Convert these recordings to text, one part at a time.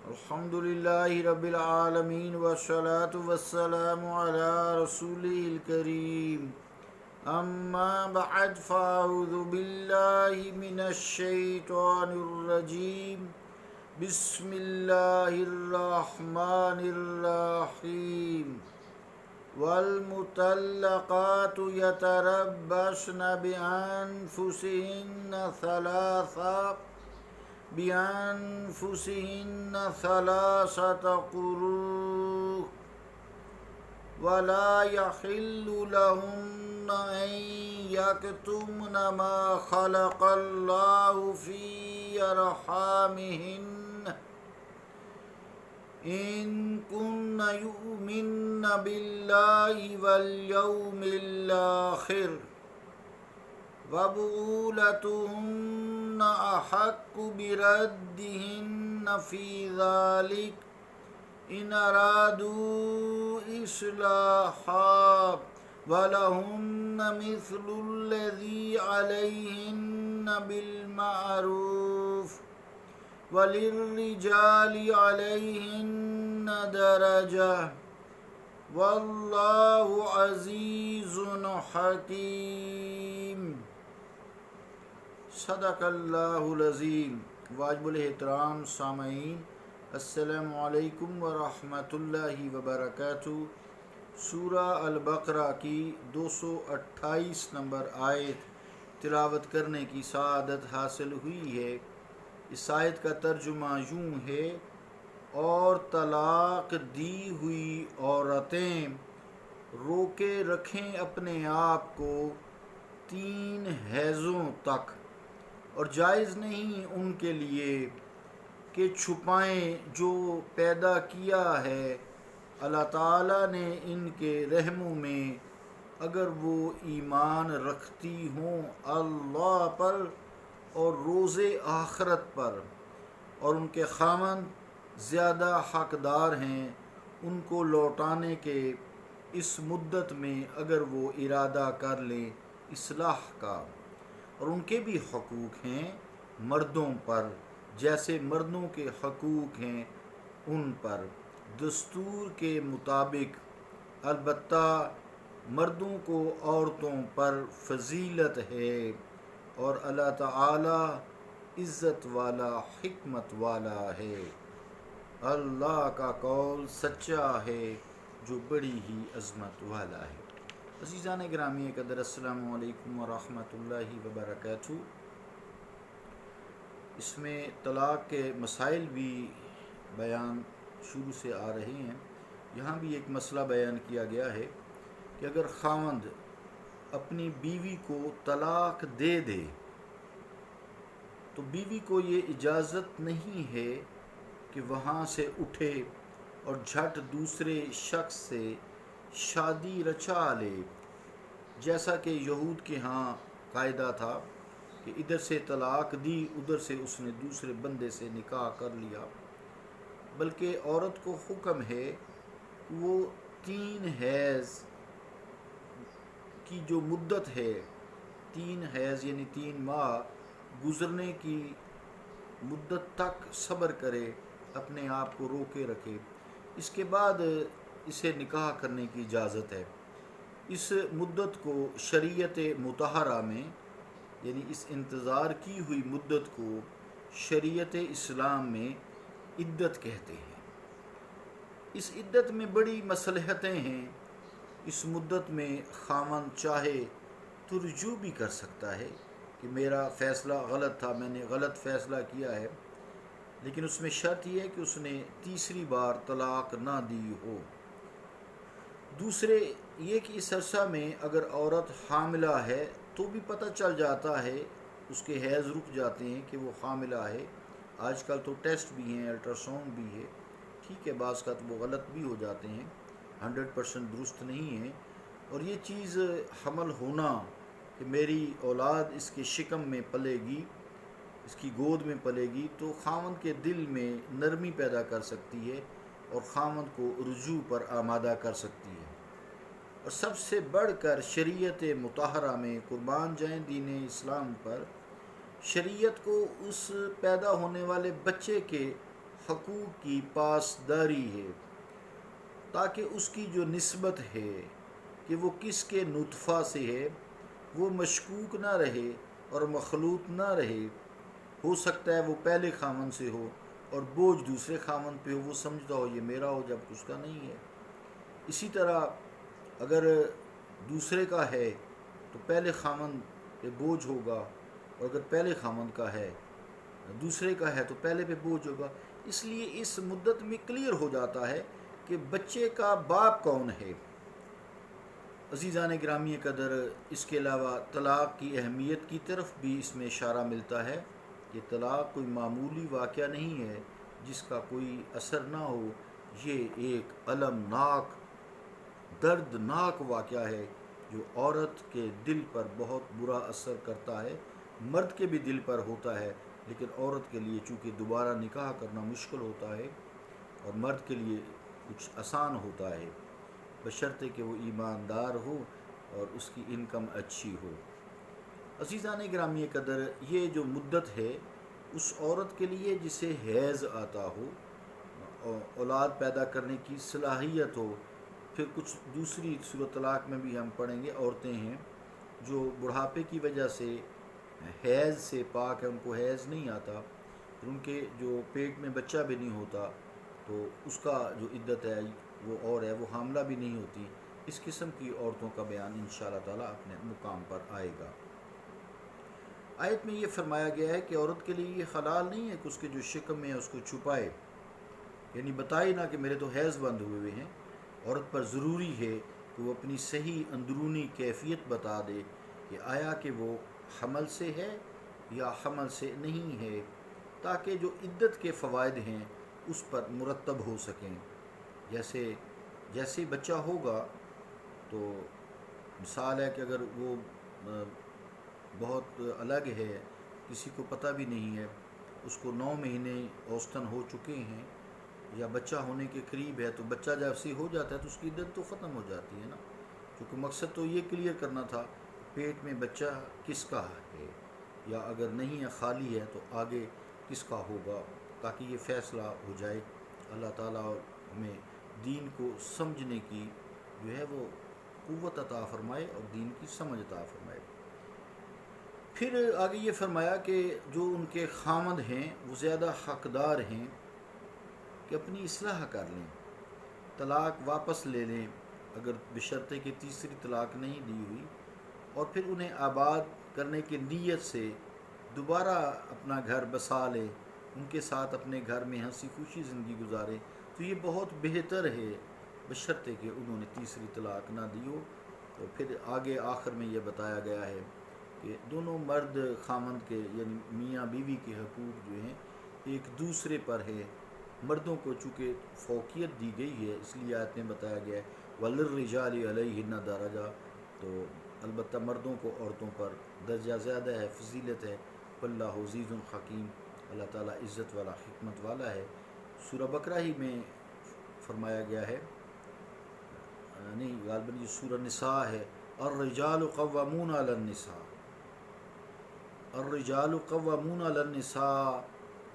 الحمد للہ رب العالمین والصلاة والسلام علی رسولہ الکریم اما بعد فاعوذ باللہ من الشیطان الرجیم بسم اللہ الرحمن الرحیم والمطلقات یتربصن بأنفسهن ثلاثة قروء ولا يحل لهن أن يكتمن ما خلق الله في أرحامهن إن كن يؤمن بالله واليوم الآخر وبعولتهن أحق بردهن في ذلك إن أرادوا إصلاحا ولهن مثل الذي عليهن بالمعروف وللرجال عليهن درجة والله عزيز حكيم صدق اللہ العظیم۔ واجب الاحترام سامعین، السلام علیکم ورحمۃ اللہ وبرکاتہ۔ سورہ البقرہ کی 228 نمبر آیت تلاوت کرنے کی سعادت حاصل ہوئی ہے۔ اس آیت کا ترجمہ یوں ہے: اور طلاق دی ہوئی عورتیں روکے رکھیں اپنے آپ کو 3 حیضوں تک، اور جائز نہیں ان کے لیے کہ چھپائیں جو پیدا کیا ہے اللہ تعالیٰ نے ان کے رحموں میں، اگر وہ ایمان رکھتی ہوں اللہ پر اور روز آخرت پر، اور ان کے خاوند زیادہ حقدار ہیں ان کو لوٹانے کے اس مدت میں اگر وہ ارادہ کر لیں اصلاح کا۔ اور ان کے بھی حقوق ہیں مردوں پر جیسے مردوں کے حقوق ہیں ان پر دستور کے مطابق، البتہ مردوں کو عورتوں پر فضیلت ہے، اور اللہ تعالی عزت والا حکمت والا ہے۔ اللہ کا قول سچا ہے جو بڑی ہی عظمت والا ہے۔ عزیزان گرامی قدر، السلام علیکم ورحمۃ اللہ وبرکاتہ۔ اس میں طلاق کے مسائل بھی بیان شروع سے آ رہے ہیں۔ یہاں بھی ایک مسئلہ بیان کیا گیا ہے کہ اگر خاوند اپنی بیوی کو طلاق دے دے تو بیوی کو یہ اجازت نہیں ہے کہ وہاں سے اٹھے اور جھٹ دوسرے شخص سے شادی رچا لے، جیسا کہ یہود کے ہاں قاعدہ تھا کہ ادھر سے طلاق دی، ادھر سے اس نے دوسرے بندے سے نکاح کر لیا۔ بلکہ عورت کو حکم ہے وہ 3 حیض کی جو مدت ہے، 3 حیض یعنی 3 ماہ گزرنے کی مدت تک صبر کرے، اپنے آپ کو روکے رکھے، اس کے بعد اسے نکاح کرنے کی اجازت ہے۔ اس مدت کو شریعت مطہرہ میں، یعنی اس انتظار کی ہوئی مدت کو شریعت اسلام میں عدت کہتے ہیں۔ اس عدت میں بڑی مصلحتیں ہیں۔ اس مدت میں خاوند چاہے تو رجوع بھی کر سکتا ہے کہ میرا فیصلہ غلط تھا، میں نے غلط فیصلہ کیا ہے، لیکن اس میں شرط یہ ہے کہ اس نے تیسری بار طلاق نہ دی ہو۔ دوسرے یہ کہ اس عرصہ میں اگر عورت حاملہ ہے تو بھی پتہ چل جاتا ہے، اس کے حیض رک جاتے ہیں کہ وہ حاملہ ہے۔ آج کل تو ٹیسٹ بھی ہیں، الٹرا ساؤنڈ بھی ہے، ٹھیک ہے، بعض کا تو وہ غلط بھی ہو جاتے ہیں، 100% درست نہیں ہے۔ اور یہ چیز حمل ہونا کہ میری اولاد اس کے شکم میں پلے گی، اس کی گود میں پلے گی، تو خاوند کے دل میں نرمی پیدا کر سکتی ہے اور خاوند کو رجوع پر آمادہ کر سکتی ہے۔ اور سب سے بڑھ کر شریعت مطہرہ میں قربان جائیں دین اسلام پر، شریعت کو اس پیدا ہونے والے بچے کے حقوق کی پاسداری ہے، تاکہ اس کی جو نسبت ہے کہ وہ کس کے نطفہ سے ہے وہ مشکوک نہ رہے اور مخلوط نہ رہے۔ ہو سکتا ہے وہ پہلے خامن سے ہو اور بوجھ دوسرے خامن پہ ہو، وہ سمجھتا ہو یہ میرا ہو جب اس کا نہیں ہے۔ اسی طرح اگر دوسرے کا ہے تو پہلے خامن پہ بوجھ ہوگا، اور اگر پہلے خامن کا ہے دوسرے کا ہے تو پہلے پہ بوجھ ہوگا۔ اس لیے اس مدت میں کلیئر ہو جاتا ہے کہ بچے کا باپ کون ہے۔ عزیزان گرامی قدر، اس کے علاوہ طلاق کی اہمیت کی طرف بھی اس میں اشارہ ملتا ہے کہ طلاق کوئی معمولی واقعہ نہیں ہے جس کا کوئی اثر نہ ہو، یہ ایک المناک دردناک واقعہ ہے جو عورت کے دل پر بہت برا اثر کرتا ہے، مرد کے بھی دل پر ہوتا ہے، لیکن عورت کے لیے چونکہ دوبارہ نکاح کرنا مشکل ہوتا ہے اور مرد کے لیے کچھ آسان ہوتا ہے، بشرطے کہ وہ ایماندار ہو اور اس کی انکم اچھی ہو۔ عزیزان گرامی قدر، یہ جو مدت ہے اس عورت کے لیے جسے حیض آتا ہو، اولاد پیدا کرنے کی صلاحیت ہو، پھر کچھ دوسری سورۃ طلاق میں بھی ہم پڑھیں گے، عورتیں ہیں جو بڑھاپے کی وجہ سے حیض سے پاک ہے، ان کو حیض نہیں آتا، پھر ان کے جو پیٹ میں بچہ بھی نہیں ہوتا تو اس کا جو عدت ہے وہ اور ہے، وہ حاملہ بھی نہیں ہوتی۔ اس قسم کی عورتوں کا بیان انشاءاللہ تعالیٰ اپنے مقام پر آئے گا۔ آیت میں یہ فرمایا گیا ہے کہ عورت کے لیے یہ حلال نہیں ہے کہ اس کے جو شکم ہے اس کو چھپائے، یعنی بتائے نہ کہ میرے تو حیض بند ہوئے ہوئے ہیں۔ عورت پر ضروری ہے کہ وہ اپنی صحیح اندرونی کیفیت بتا دے کہ آیا کہ وہ حمل سے ہے یا حمل سے نہیں ہے، تاکہ جو عدت کے فوائد ہیں اس پر مرتب ہو سکیں۔ جیسے بچہ ہوگا تو مثال ہے کہ اگر وہ بہت الگ ہے، کسی کو پتہ بھی نہیں ہے، اس کو 9 مہینے اوسطاً ہو چکے ہیں یا بچہ ہونے کے قریب ہے، تو بچہ جب سے ہو جاتا ہے تو اس کی عدت تو ختم ہو جاتی ہے نا، کیونکہ مقصد تو یہ کلیئر کرنا تھا پیٹ میں بچہ کس کا ہے، یا اگر نہیں ہے خالی ہے تو آگے کس کا ہوگا، تاکہ یہ فیصلہ ہو جائے۔ اللہ تعالیٰ ہمیں دین کو سمجھنے کی جو ہے وہ قوت عطا فرمائے اور دین کی سمجھ عطا فرمائے۔ پھر آگے یہ فرمایا کہ جو ان کے خامند ہیں وہ زیادہ حقدار ہیں کہ اپنی اصلاح کر لیں، طلاق واپس لے لیں اگر بشرطے کہ تیسری طلاق نہیں دی ہوئی، اور پھر انہیں آباد کرنے کی نیت سے دوبارہ اپنا گھر بسا لے، ان کے ساتھ اپنے گھر میں ہنسی خوشی زندگی گزارے، تو یہ بہت بہتر ہے بشرطے کہ انہوں نے تیسری طلاق نہ دی ہو۔ تو پھر آگے آخر میں یہ بتایا گیا ہے کہ دونوں مرد خامند کے یعنی میاں بیوی کے حقوق جو ہیں ایک دوسرے پر ہے۔ مردوں کو چونکہ فوقیت دی گئی ہے اس لیے آیت میں بتایا گیا ہے وَلِلرِّجَالِ عَلَيْهِنَّ دَرَجَةٌ، تو البتہ مردوں کو عورتوں پر درجہ زیادہ ہے، فضیلت ہے۔ وَاللَّهُ عَزِيزٌ حَكِيمٌ، اللہ تعالیٰ عزت والا حکمت والا ہے۔ سورہ بقرہ ہی میں فرمایا گیا ہے، نہیں غالباً یہ سورہ نساء ہے، الرجال قوامون علی النساء، الرجال قوامون علی النساء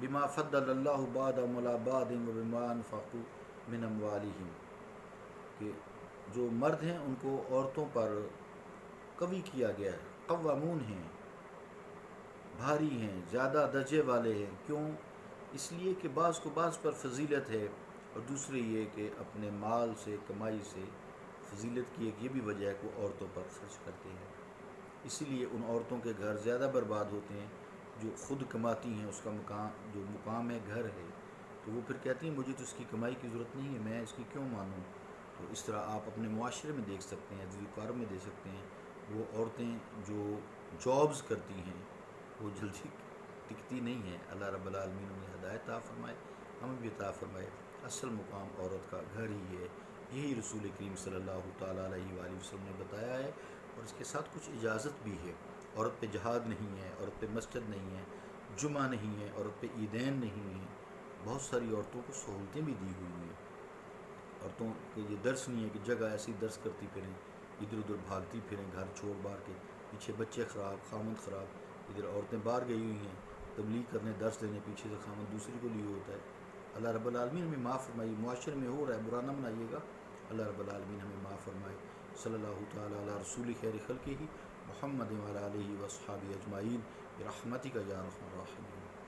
بما فضل اللہ بعضهم علی بعض وبما انفقوا من اموالہم، کہ جو مرد ہیں ان کو عورتوں پر قوی کیا گیا ہے، قوامون ہیں، بھاری ہیں، زیادہ درجے والے ہیں۔ کیوں؟ اس لیے کہ بعض کو بعض پر فضیلت ہے، اور دوسری یہ کہ اپنے مال سے کمائی سے فضیلت کی ایک یہ بھی وجہ ہے کہ وہ عورتوں پر خرچ کرتے ہیں، اسی لیے ان عورتوں کے گھر زیادہ برباد ہوتے ہیں جو خود کماتی ہیں، اس کا مقام ہے گھر ہے، تو وہ پھر کہتی ہیں مجھے تو اس کی کمائی کی ضرورت نہیں ہے، میں اس کی کیوں مانوں۔ تو اس طرح آپ اپنے معاشرے میں دیکھ سکتے ہیں، ذیکار میں دیکھ سکتے ہیں، وہ عورتیں جو جابز کرتی ہیں وہ جلدی ٹکتی نہیں ہیں۔ اللہ رب العالمین انہیں ہدایت عطا فرمائے، ہمیں بھی عطا فرمائے۔ اصل مقام عورت کا گھر ہی ہے، یہی رسول کریم صلی اللہ تعالیٰ علیہ وآلہ وسلم نے بتایا ہے، اور اس کے ساتھ کچھ اجازت بھی ہے۔ عورت پہ جہاد نہیں ہے، عورت پہ مسجد نہیں ہے، جمعہ نہیں ہے، عورت پہ عیدین نہیں ہے، بہت ساری عورتوں کو سہولتیں بھی دی ہوئی ہیں۔ عورتوں کے یہ درس نہیں ہے کہ جگہ ایسی درس کرتی پھریں، ادھر ادھر بھاگتی پھریں، گھر چھوڑ بار کے، پیچھے بچے خراب، خامند خراب، ادھر عورتیں باہر گئی ہوئی ہیں تبلیغ کرنے، درس دینے، پیچھے سے خامند دوسری کو لیے ہوتا ہے۔ اللہ رب العالمین ہمیں معاف فرمائے. معاشرے میں ہو رہا ہے برا نہ منائیے گا. اللہ رب العالمین ہمیں معاف فرمائے. صلی اللہ تعالیٰ علی رسول خیر خلقہ محمد وعلی آلہ و اصحابہ اجمعین برحمتک یا ارحم الراحمین.